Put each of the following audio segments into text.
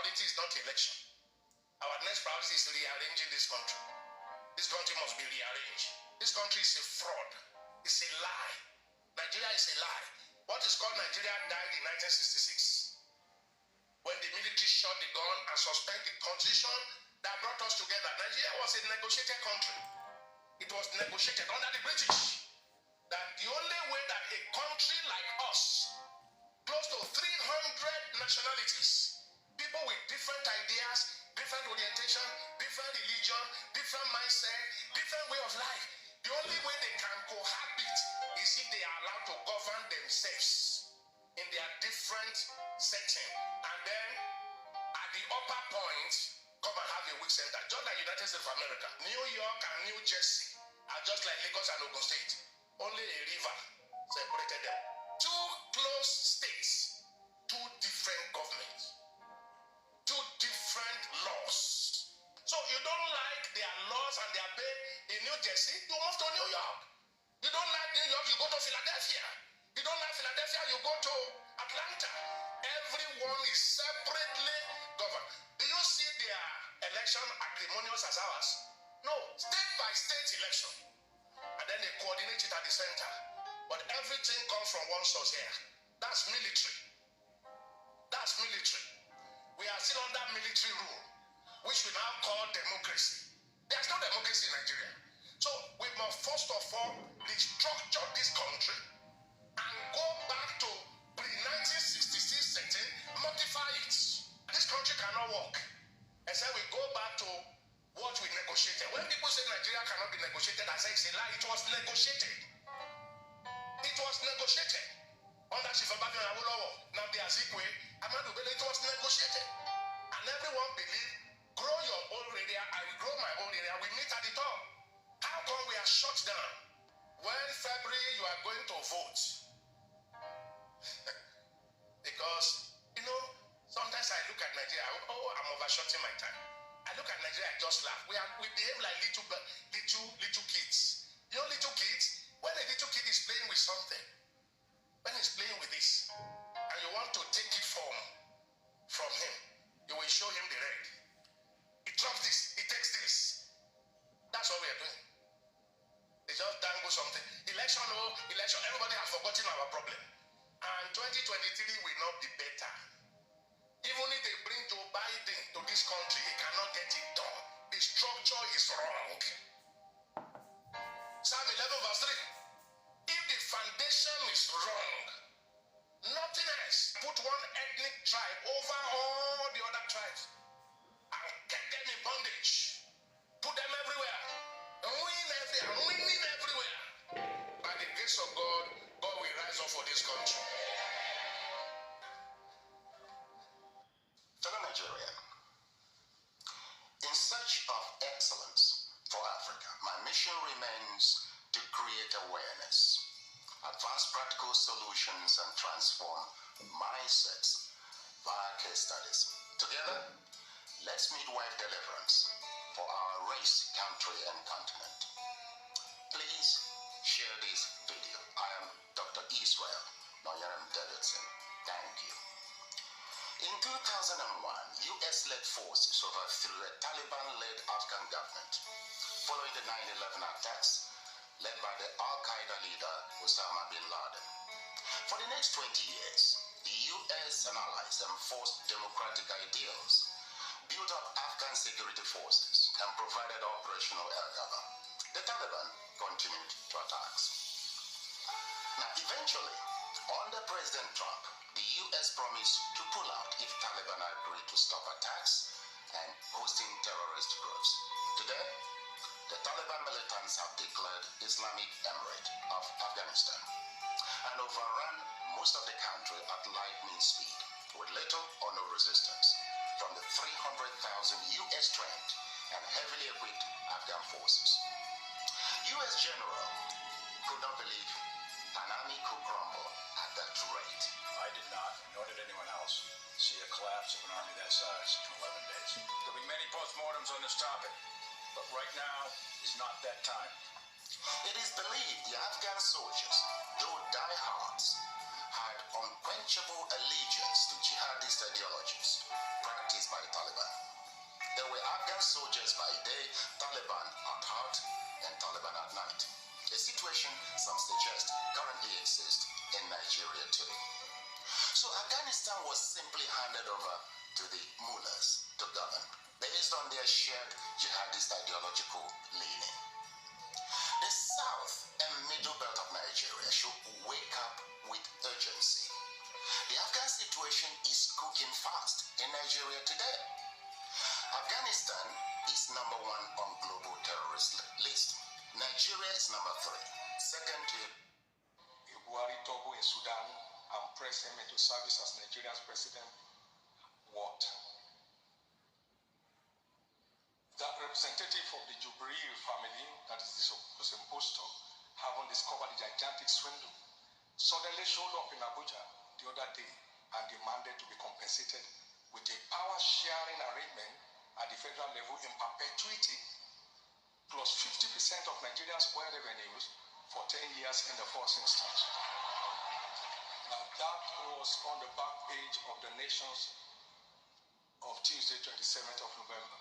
priority is not election. Our next priority is rearranging this country. This country must be rearranged. This country is a fraud. It's a lie. Nigeria is a lie. What is called Nigeria died in 1966 when the military shot the gun and suspended the constitution that brought us together. Nigeria was a negotiated country. It was negotiated under the British that the only way that a country like us, close to 300 nationalities, people with different ideas, different orientation, different religion, different mindset, different way of life, the only way they can cohabit is if they are allowed to govern themselves in their different setting. And then at the upper point, come and have a weak center. Just like United States of America, New York and New Jersey are just like Lagos and Ogun State. Only a river separated them. Two close states, two different governments, two different laws. So you don't like their laws and their pay in New Jersey, you move to New York. You don't like New York, you go to Philadelphia. You don't like Philadelphia, you go to Atlanta. Everyone is separately governed. Do you see their election acrimonious as ours? No, state by state election. And then they coordinate it at the center. But everything comes from one source here. That's military. That's military. We are still under military rule, which we now call democracy. There's no democracy in Nigeria. So we must first of all restructure this country and go back to pre-1966 setting, modify it. This country cannot work except we go back to what we negotiated. When people say Nigeria cannot be negotiated, I say it's a lie. It was negotiated. It was negotiated. Under Shifabami and Awolowo, Nnamdi Azikiwe, Ahmadu Bello, it was negotiated. And everyone believed, grow your own area, I will grow my own area, we meet at the top. How come we are shut down? When February you are going to vote? Because, you know, sometimes I look at Nigeria, I'm overshooting my time. I look at Nigeria, I just laugh. We behave like little kids. You know, little kids, when a little kid is playing with something, when he's playing with this, and you want to take it from him, you will show him the red. He drops this, he takes this. That's what we are doing. They just dangle something. Election, everybody has forgotten our problem. And 2023 will not be better. Even if they bring Joe Biden to this country, he cannot get it done. The structure is wrong. Psalm 11 verse 3. If the foundation is wrong, nothing else. Put one ethnic tribe over all the other tribes and get them in bondage. Put them everywhere. Winning everywhere. By the grace of God, God will rise up for this country. Fellow Nigerian, in search of excellence for Africa, my mission remains to create awareness, advance practical solutions, and transform mindsets via case studies. Together, let's midwife deliverance for our race, country, and continent. Please share this video. I am Dr. Israel Noyaram Davidson. Thank you. In 2001, US-led forces overthrew a Taliban-led Afghan government following the 9/11 attacks led by the Al-Qaeda leader Osama bin Laden. For the next 20 years, the US and allies enforced democratic ideals, built up Afghan security forces, and provided operational air cover. The Taliban continued to attacks. Now, eventually, under President Trump, the US promised to pull out if Taliban agreed to stop attacks and hosting terrorist groups. Today, the Taliban militants have declared Islamic Emirate of Afghanistan and overrun most of the country at lightning speed with little or no resistance from the 300,000 US-trained and heavily equipped Afghan forces. US general could not believe an army could crumble at that rate. I did not, nor did anyone else, see a collapse of an army that size in 11 days. There'll be many postmortems on this topic, but right now is not that time. It is believed the Afghan soldiers, though diehards, had unquenchable allegiance to jihadist ideologies, practiced against by the Taliban. There were Afghan soldiers by day, Taliban at heart, and Taliban at night. A situation, some suggest, currently exists in Nigeria too. So Afghanistan was simply handed over to the mullahs to govern, based on their shared jihadist ideological leaning. The south and middle belt of Nigeria should wake up with urgency. The Afghan situation is cooking fast in Nigeria today. Afghanistan is number 1 on global terrorist list. Nigeria is number 3. Second to Buhari Togo in Sudan and press him into service as Nigeria's president. What? That representative of the Jubril family, that is the supposed impostor, having discovered the gigantic swindle, suddenly showed up in Abuja the other day and demanded to be compensated with a power-sharing arrangement at the federal level in perpetuity, plus 50% of Nigeria's oil revenues for 10 years in the first instance. Now, that was on the back page of the Nations of Tuesday, 27th of November.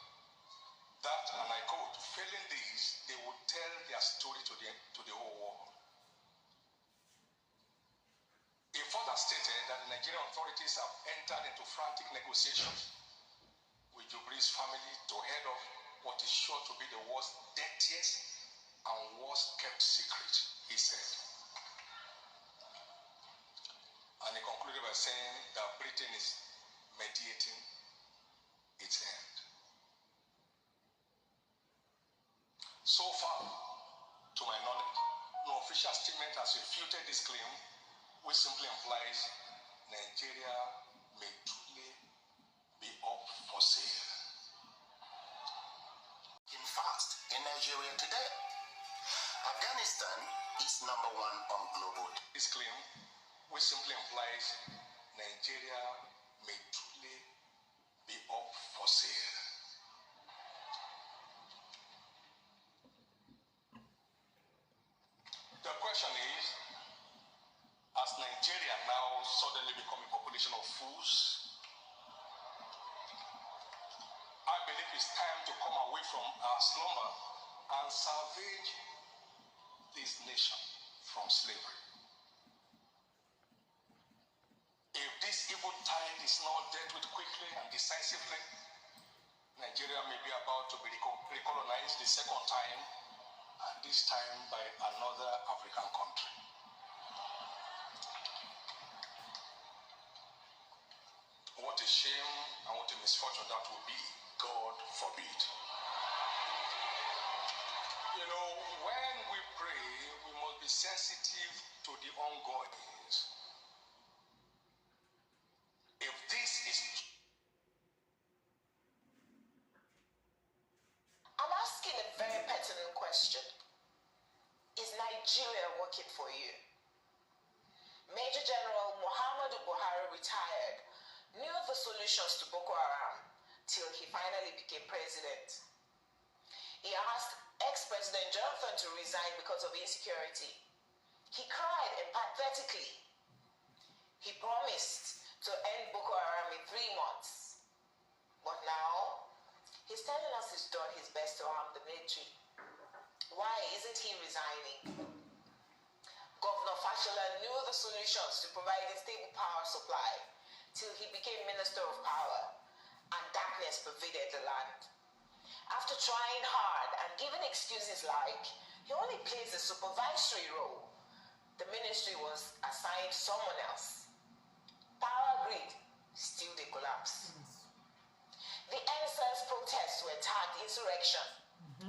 That, and I quote, failing these, they would tell their story to the whole world. It further stated that the Nigerian authorities have entered into frantic negotiations with Jubril's family to head off what is sure to be the world's dirtiest and worst kept secret, he said. And he concluded by saying that Britain is mediating its end. So far, to my knowledge, no official statement has refuted this claim, which simply implies Nigeria may truly be up for sale. Fast in Nigeria today. Afghanistan is number 1 on global. This claim, which simply implies Nigeria may truly be up for sale. The question is, has Nigeria now suddenly become a population of fools? I believe it's time to come away from our slumber and salvage this nation from slavery. If this evil tide is not dealt with quickly and decisively, Nigeria may be about to be recolonized the second time, and this time by another African country. What a shame and what a misfortune that will be. God forbid. You know, when we pray, we must be sensitive to the ongoings. If this is... I'm asking a very pertinent question. Is Nigeria working for you? Major General Muhammadu Buhari retired, knew the solutions to Boko Haram till he finally became president. He asked ex-President Jonathan to resign because of insecurity. He cried empathetically. He promised to end Boko Haram in 3 months. But now, he's telling us he's done his best to arm the military. Why isn't he resigning? Governor Fashola knew the solutions to provide a stable power supply till he became Minister of Power, and darkness pervaded the land. After trying hard and giving excuses like he only plays a supervisory role, the ministry was assigned someone else. Power grid still they collapse. The NSAS protests were tagged insurrection.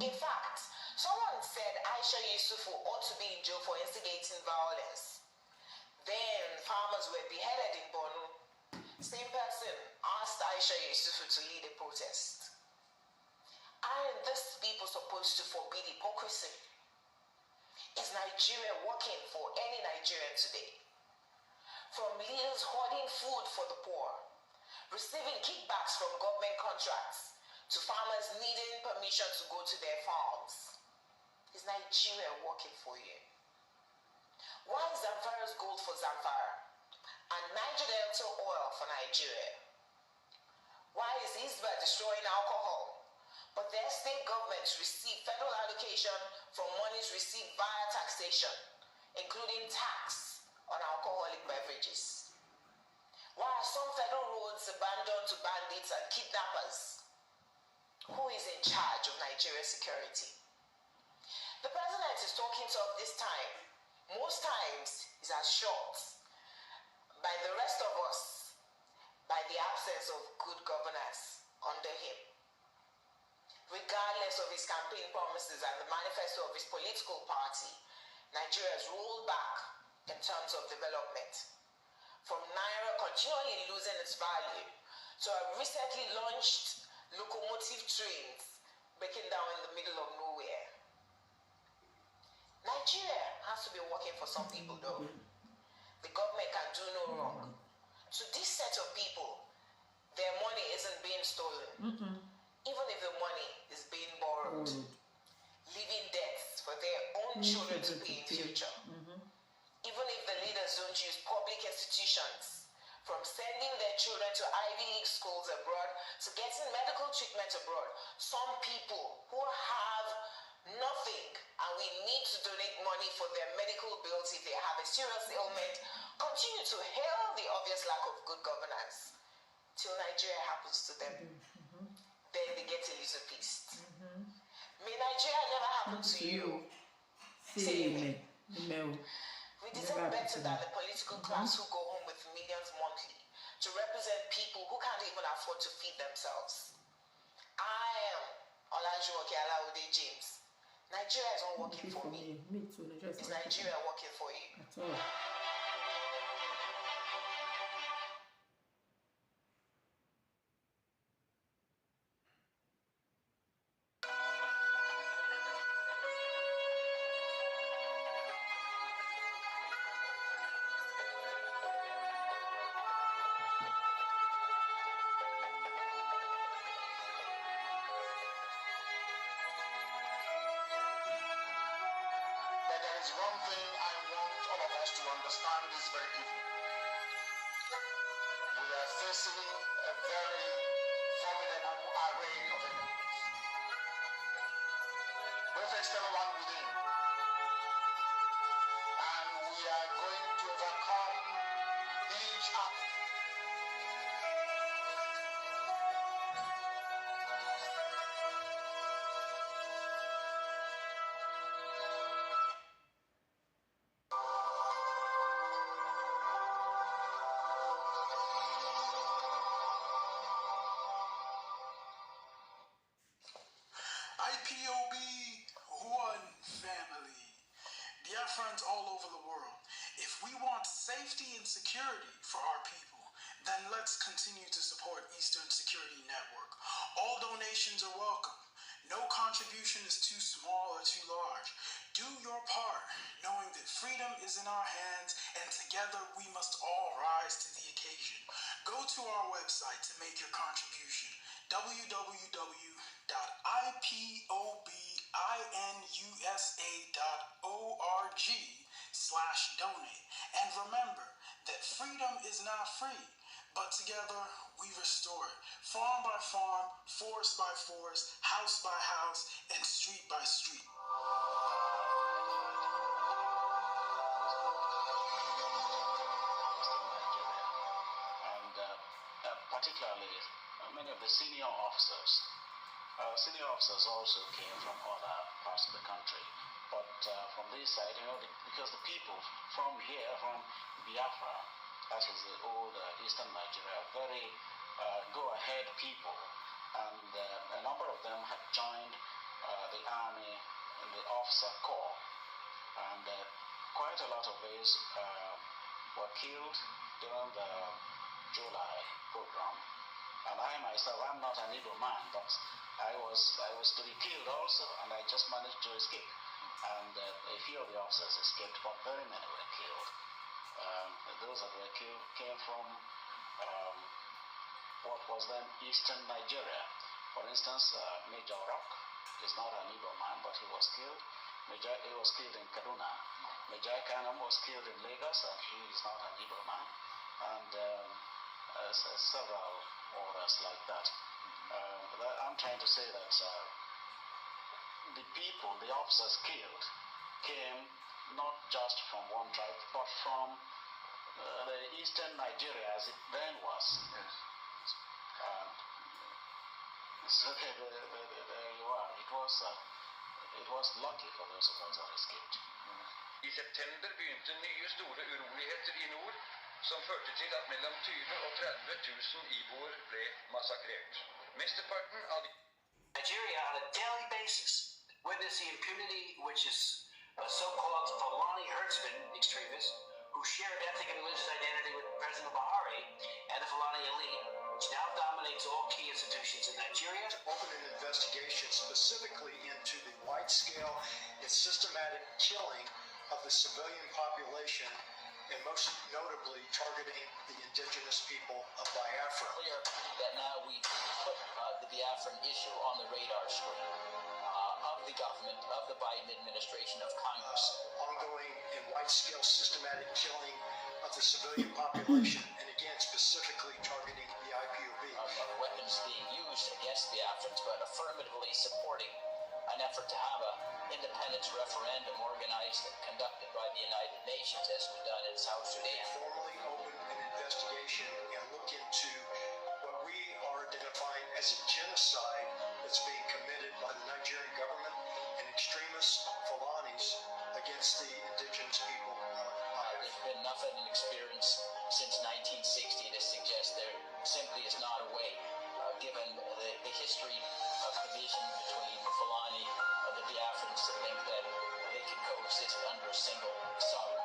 In fact, someone said Aisha Yusufu ought to be in jail for instigating violence. Then farmers were beheaded in Borno. Same person asked Aisha Yusufu to lead a protest. Aren't these people supposed to forbid hypocrisy? Is Nigeria working for any Nigerian today? From leaders hoarding food for the poor, receiving kickbacks from government contracts, to farmers needing permission to go to their farms. Is Nigeria working for you? Why is Zamfara's gold for Zamfara and Niger Delta oil for Nigeria? Why is ISBA destroying alcohol, but their state governments receive federal allocation from monies received via taxation, including tax on alcoholic beverages? Why are some federal roads abandoned to bandits and kidnappers? Who is in charge of Nigeria's security? The president is talking to us this time. Most times is as short by the rest of us by the absence of good governance under him. Regardless of his campaign promises and the manifesto of his political party, Nigeria has rolled back in terms of development. From Naira continually losing its value to a recently launched locomotive trains breaking down in the middle of nowhere. Nigeria has to be working for some people though. The government can do no wrong. To this set of people, their money isn't being stolen. Even if the money is being borrowed. Leaving debts for their own children to pay in future. Even if the leaders don't use public institutions, from sending their children to Ivy League schools abroad to getting medical treatment abroad, some people who have nothing and we need to donate money for their medical bills if they have a serious ailment, continue to hail the obvious lack of good governance till Nigeria happens to them. Then they get a little pissed. May Nigeria never happen to you. Say amen. We deserve better than the political class who go home with millions monthly to represent people who can't even afford to feed themselves. I am Olajumoke Alaude James. Nigeria is not working for me. Is Nigeria working for you? There is one thing I want all of us to understand this very evening. We are facing a very formidable array of enemies, both external and within. And we are going to overcome each other. IPOB one family. Biafrans all over the world. If we want safety and security for our people, then let's continue to support Eastern Security Network. All donations are welcome. No contribution is too small or too large. Do your part, knowing that freedom is in our hands, and together we must all rise to the occasion. Go to our website to make your contribution. www.ipobinusa.org/donate. And remember that freedom is not free, but together we restore it. Farm by farm, forest by forest, house by house, and street by street. Particularly many of the senior officers. Senior officers also came from other parts of the country, but from this side, because the people from here, from Biafra, that is the old Eastern Nigeria, very go-ahead people, and a number of them had joined the army in the officer corps, and quite a lot of these were killed during the July program. And I myself, I'm not an Igbo man, but I was to be killed also, and I just managed to escape. And a few of the officers escaped, but very many were killed. Those that were killed came from what was then Eastern Nigeria. For instance, Major Rock is not an Igbo man, but he was killed. He was killed in Kaduna. Major Kanam was killed in Lagos, and he is not an Igbo man. And several orders like that. I'm trying to say that the people, the officers killed, came not just from one tribe, but from the eastern Nigeria as it then was. Yes. So there you are. It was lucky for those of us that escaped. I september begynte nye store uroligheter I nord, som førte til at mellom 20 og 30 000 iboer ble massakrert. Mesteparten av de Nigeria on a daily basis witness the impunity which is so-called Fulani herdsmen extremists who share ethnic and religious identity with President Buhari and the Fulani elite, which now dominates all key institutions in Nigeria. Open an investigation specifically into the wide-scale and systematic killing of the civilian population, and most notably targeting the indigenous people of Biafra. Clear that now we put the Biafran issue on the radar screen of the government, of the Biden administration, of Congress. Ongoing and wide-scale systematic killing of the civilian population, and again specifically targeting the IPOB. Of weapons being used against Biafrans, but affirmatively supporting an effort to have an independence referendum organized and conducted by the United Nations, as we've done in South Sudan. Formally open an investigation and look into what we are identifying as a genocide that's being committed by the Nigerian government and extremist Fulanis against the indigenous people of Biafra. There's been nothing in experience since 1960 to suggest there simply is not a way, given the history of division between the Fulani and the Biafrans, to think that they can coexist under a single sovereign